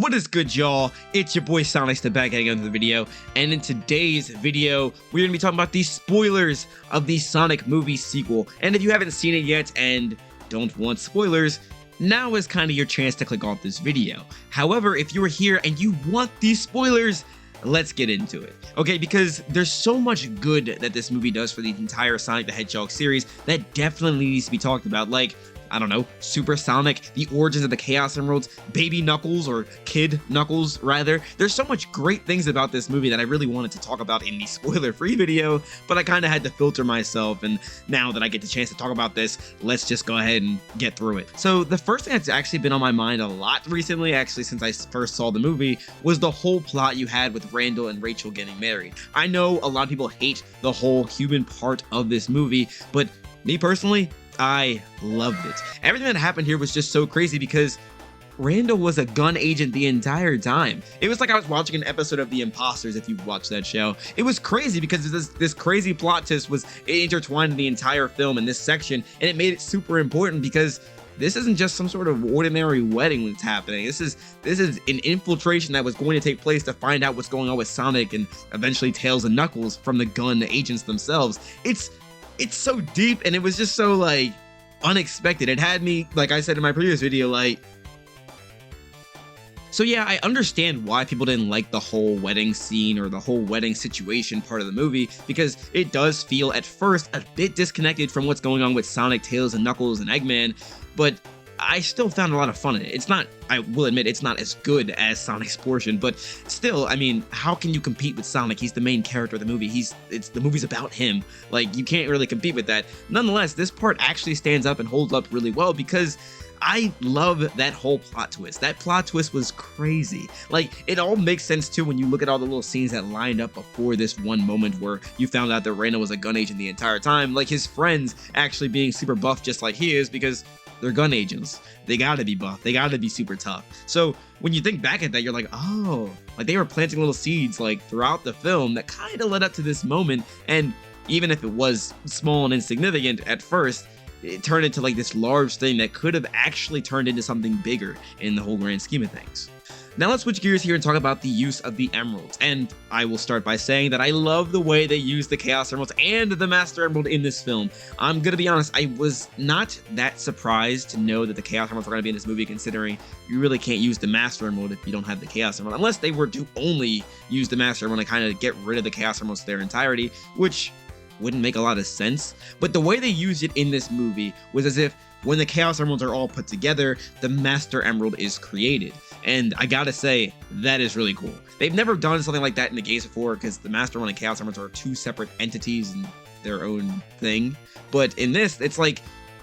What is good, y'all? It's your boy Sonicsta back at another video, and in today's video, we're going to be talking about the spoilers of the Sonic movie sequel. And if you haven't seen it yet and don't want spoilers, now is kind of your chance to click off this video. However, if you are here and you want these spoilers, let's get into it. Okay, because there's so much good that this movie does for the entire Sonic the Hedgehog series that definitely needs to be talked about, like, I don't know, Super Sonic, the origins of the Chaos Emeralds, Baby Knuckles, or Kid Knuckles, rather. There's so much great things about this movie that I really wanted to talk about in the spoiler-free video, but I kind of had to filter myself, and now that I get the chance to talk about this, let's just go ahead and get through it. So the first thing that's actually been on my mind a lot recently, actually since I first saw the movie, was the whole plot you had with Randall and Rachel getting married. I know a lot of people hate the whole human part of this movie, but me personally, I loved it. Everything that happened here was just so crazy because Randall was a gun agent the entire time. It was like I was watching an episode of The Imposters, if you've watched that show. It was crazy because this crazy plot twist was intertwined in the entire film in this section, and it made it super important because this isn't just some sort of ordinary wedding that's happening. This is an infiltration that was going to take place to find out what's going on with Sonic and eventually Tails and Knuckles from the gun agents themselves. It's so deep, and it was just so, like, unexpected. It had me, like I said in my previous video, like... So yeah, I understand why people didn't like the whole wedding scene or the whole wedding situation part of the movie, because it does feel, at first, a bit disconnected from what's going on with Sonic, Tails, and Knuckles, and Eggman, but I still found a lot of fun in it. It's not, I will admit, it's not as good as Sonic's portion, but still, I mean, how can you compete with Sonic? He's the main character of the movie. The movie's about him. Like, you can't really compete with that. Nonetheless, this part actually stands up and holds up really well because I love that whole plot twist. That plot twist was crazy. Like, it all makes sense too when you look at all the little scenes that lined up before this one moment where you found out that Randall was a gun agent the entire time. Like, his friends actually being super buff just like he is because they're gun agents. They gotta be buff. They gotta be super tough. So when you think back at that, you're like, oh, like they were planting little seeds like throughout the film that kind of led up to this moment. And even if it was small and insignificant at first, it turned into like this large thing that could have actually turned into something bigger in the whole grand scheme of things. Now let's switch gears here and talk about the use of the emeralds, and I will start by saying that I love the way they use the Chaos Emeralds and the Master Emerald in this film. I'm gonna be honest, I was not that surprised to know that the Chaos Emeralds were gonna be in this movie, considering you really can't use the Master Emerald if you don't have the Chaos Emerald, unless they were to only use the Master Emerald and kind of get rid of the Chaos Emeralds to their entirety, which wouldn't make a lot of sense. But the way they used it in this movie was as if when the Chaos Emeralds are all put together, the Master Emerald is created. And I gotta say, that is really cool. They've never done something like that in the games before, because the Master Emerald and Chaos Emeralds are two separate entities and their own thing. But in this, it's like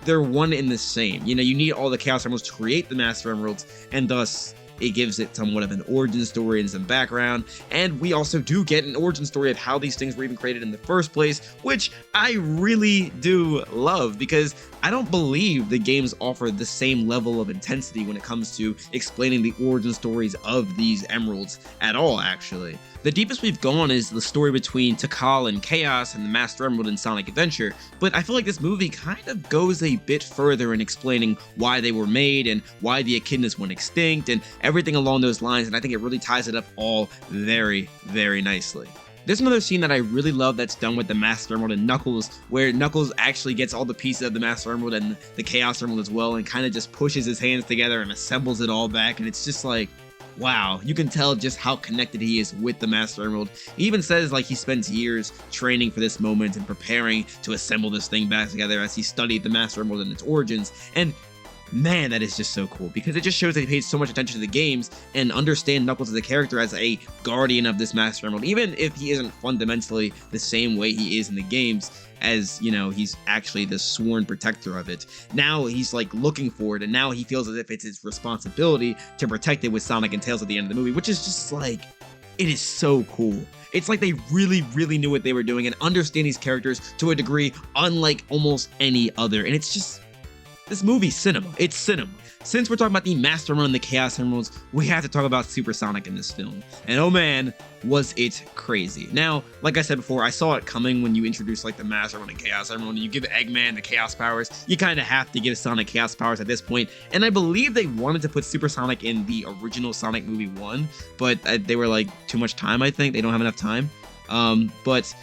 they're one in the same. You know, you need all the Chaos Emeralds to create the Master Emeralds, and thus it gives it somewhat of an origin story and some background, and we also do get an origin story of how these things were even created in the first place, which I really do love, because I don't believe the games offer the same level of intensity when it comes to explaining the origin stories of these emeralds at all, actually. The deepest we've gone is the story between Tikal and Chaos and the Master Emerald in Sonic Adventure, but I feel like this movie kind of goes a bit further in explaining why they were made and why the echidnas went extinct and everything along those lines, and I think it really ties it up all very, very nicely. There's another scene that I really love that's done with the Master Emerald and Knuckles, where Knuckles actually gets all the pieces of the Master Emerald and the Chaos Emerald as well, and kind of just pushes his hands together and assembles it all back, and it's just like, wow, you can tell just how connected he is with the Master Emerald. He even says like he spends years training for this moment and preparing to assemble this thing back together as he studied the Master Emerald and its origins. And man, that is just so cool, because it just shows that he pays so much attention to the games and understand Knuckles as a character as a guardian of this Master Emerald, even if he isn't fundamentally the same way he is in the games, as, you know, he's actually the sworn protector of it. Now he's like looking for it, and now he feels as if it's his responsibility to protect it with Sonic and Tails at the end of the movie, which is just like, it is so cool. It's like they really, really knew what they were doing and understand these characters to a degree unlike almost any other, and it's just, this movie's cinema. It's cinema. Since we're talking about the Master and the Chaos Emeralds, we have to talk about Supersonic in this film. And oh man, was it crazy. Now, like I said before, I saw it coming when you introduced like the Master and the Chaos Emerald, and you give Eggman the Chaos powers. You kind of have to give Sonic Chaos powers at this point. And I believe they wanted to put Supersonic in the original Sonic movie 1, but they were like, too much time, I think. They don't have enough time. But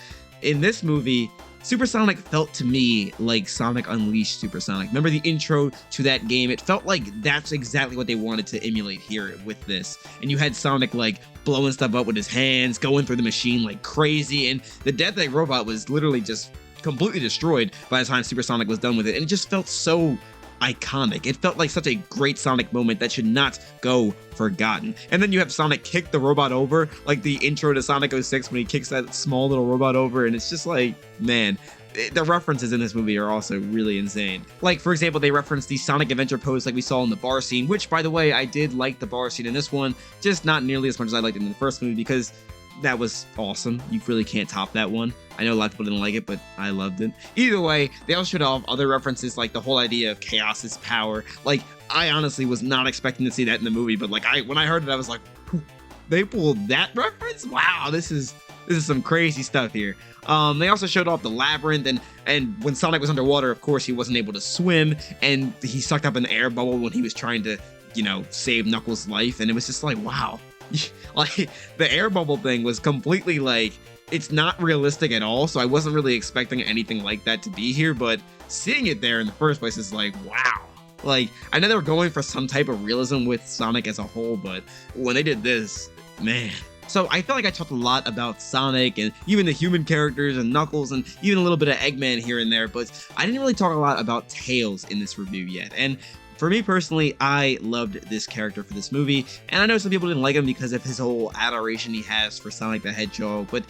in this movie, Supersonic felt to me like Sonic Unleashed Supersonic. Remember the intro to that game? It felt like that's exactly what they wanted to emulate here with this. And you had Sonic like blowing stuff up with his hands, going through the machine like crazy, and the Death Egg robot was literally just completely destroyed by the time Supersonic was done with it. And it just felt so iconic. It felt like such a great Sonic moment that should not go forgotten. And then you have Sonic kick the robot over, like the intro to Sonic 06 when he kicks that small little robot over, and it's just like, man, the references in this movie are also really insane. Like, for example, they reference the Sonic Adventure pose like we saw in the bar scene, which, by the way, I did like the bar scene in this one, just not nearly as much as I liked it in the first movie, because that was awesome. You really can't top that one. I know a lot of people didn't like it, but I loved it. Either way, they also showed off other references, like the whole idea of chaos is power. Like, I honestly was not expecting to see that in the movie, but like when I heard it, I was like, they pulled that reference? Wow, this is some crazy stuff here. They also showed off the labyrinth, and when Sonic was underwater, of course, he wasn't able to swim, and he sucked up an air bubble when he was trying to, you know, save Knuckles' life, and it was just like, wow. Like, the air bubble thing was completely like, it's not realistic at all, so I wasn't really expecting anything like that to be here, but seeing it there in the first place is like, wow. Like, I know they were going for some type of realism with Sonic as a whole, but when they did this, man. So I felt like I talked a lot about Sonic and even the human characters and Knuckles and even a little bit of Eggman here and there, but I didn't really talk a lot about Tails in this review yet. And for me personally, I loved this character for this movie, and I know some people didn't like him because of his whole adoration he has for Sonic the Hedgehog, but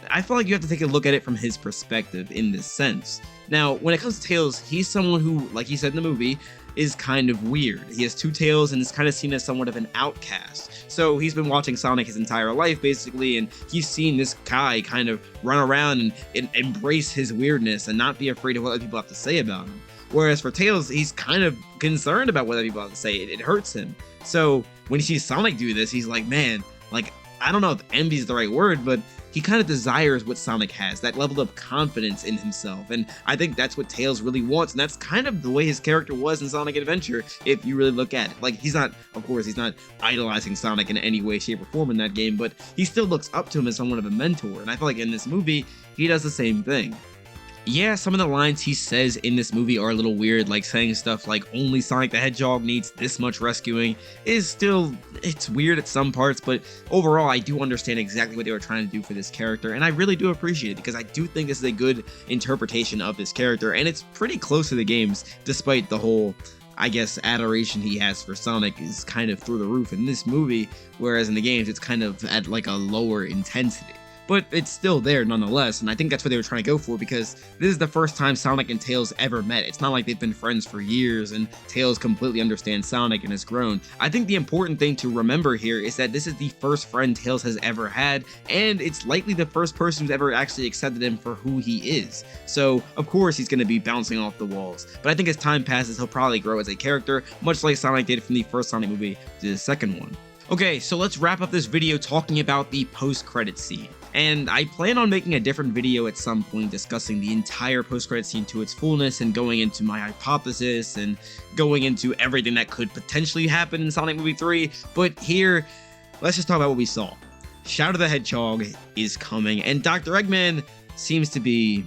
I feel like you have to take a look at it from his perspective in this sense. Now, when it comes to Tails, he's someone who, like he said in the movie, is kind of weird. He has 2 tails and is kind of seen as somewhat of an outcast. So he's been watching Sonic his entire life, basically, and he's seen this guy kind of run around and embrace his weirdness and not be afraid of what other people have to say about him. Whereas for Tails, he's kind of concerned about what other people have to say. It hurts him. So when he sees Sonic do this, he's like, man, like, I don't know if envy is the right word, but he kind of desires what Sonic has, that level of confidence in himself. And I think that's what Tails really wants, and that's kind of the way his character was in Sonic Adventure, if you really look at it. Like, he's not, of course, he's not idolizing Sonic in any way, shape, or form in that game, but he still looks up to him as somewhat of a mentor. And I feel like in this movie, he does the same thing. Yeah, some of the lines he says in this movie are a little weird, like saying stuff like only Sonic the Hedgehog needs this much rescuing is still, it's weird at some parts, but overall I do understand exactly what they were trying to do for this character, and I really do appreciate it because I do think this is a good interpretation of this character, and it's pretty close to the games, despite the whole, I guess, adoration he has for Sonic is kind of through the roof in this movie, whereas in the games it's kind of at like a lower intensity. But it's still there nonetheless, and I think that's what they were trying to go for because this is the first time Sonic and Tails ever met. It's not like they've been friends for years and Tails completely understands Sonic and has grown. I think the important thing to remember here is that this is the first friend Tails has ever had, and it's likely the first person who's ever actually accepted him for who he is. So, of course, he's going to be bouncing off the walls. But I think as time passes, he'll probably grow as a character, much like Sonic did from the first Sonic movie to the second one. Okay, so let's wrap up this video talking about the post-credit scene. And I plan on making a different video at some point discussing the entire post-credit scene to its fullness and going into my hypothesis and going into everything that could potentially happen in Sonic Movie 3, but here, let's just talk about what we saw. Shadow the Hedgehog is coming, and Dr. Eggman seems to be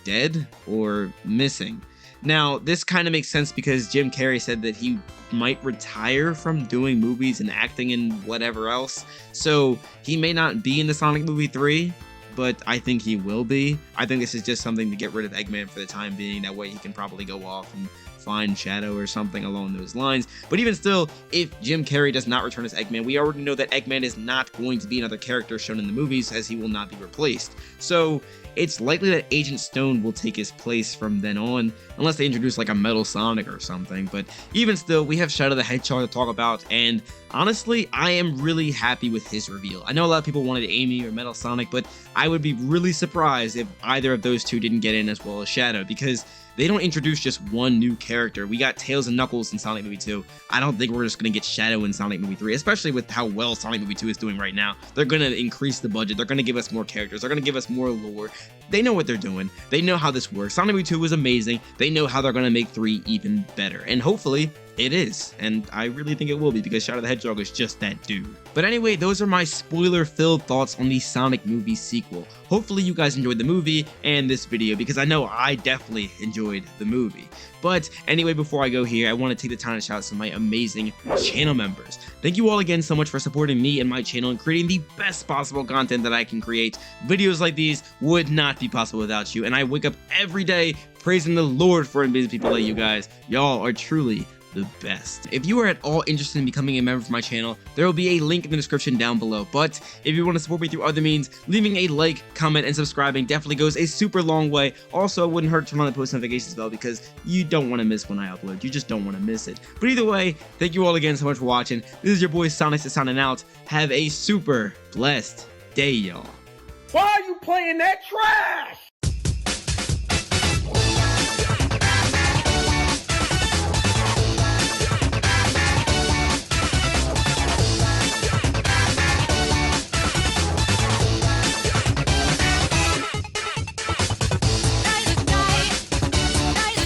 dead or missing. Now, this kind of makes sense because Jim Carrey said that he might retire from doing movies and acting and whatever else, so he may not be in the Sonic Movie 3, but I think he will be. I think this is just something to get rid of Eggman for the time being, that way he can probably go off and find Shadow or something along those lines. But even still, if Jim Carrey does not return as Eggman, we already know that Eggman is not going to be another character shown in the movies, as he will not be replaced. So it's likely that Agent Stone will take his place from then on, unless they introduce like a Metal Sonic or something. But even still, we have Shadow the Hedgehog to talk about, and honestly, I am really happy with his reveal. I know a lot of people wanted Amy or Metal Sonic, but I would be really surprised if either of those two didn't get in as well as Shadow, because they don't introduce just one new character. We got Tails and Knuckles in Sonic Movie 2. I don't think we're just gonna get Shadow in Sonic Movie 3, especially with how well Sonic Movie 2 is doing right now. They're gonna increase the budget, they're gonna give us more characters, they're gonna give us more lore. They know what they're doing, they know how this works. Sonic Movie 2 was amazing, they know how they're gonna make 3 even better, and hopefully, it is, and I really think it will be because Shadow the Hedgehog is just that dude. But anyway, those are my spoiler-filled thoughts on the Sonic movie sequel. Hopefully you guys enjoyed the movie and this video because I know I definitely enjoyed the movie. But anyway, before I go here, I want to take the time to shout out some of my amazing channel members. Thank you all again so much for supporting me and my channel and creating the best possible content that I can create. Videos like these would not be possible without you, and I wake up every day praising the Lord for amazing people like you guys. Y'all are truly the best. If you are at all interested in becoming a member of my channel, there will be a link in the description down below. But if you want to support me through other means, leaving a like, comment, and subscribing definitely goes a super long way. Also, it wouldn't hurt to turn on the post notifications bell because you don't want to miss when I upload. You just don't want to miss it. But either way, thank you all again so much for watching. This is your boy Sonicsta signing out. Have a super blessed day, y'all. Why are you playing that trash?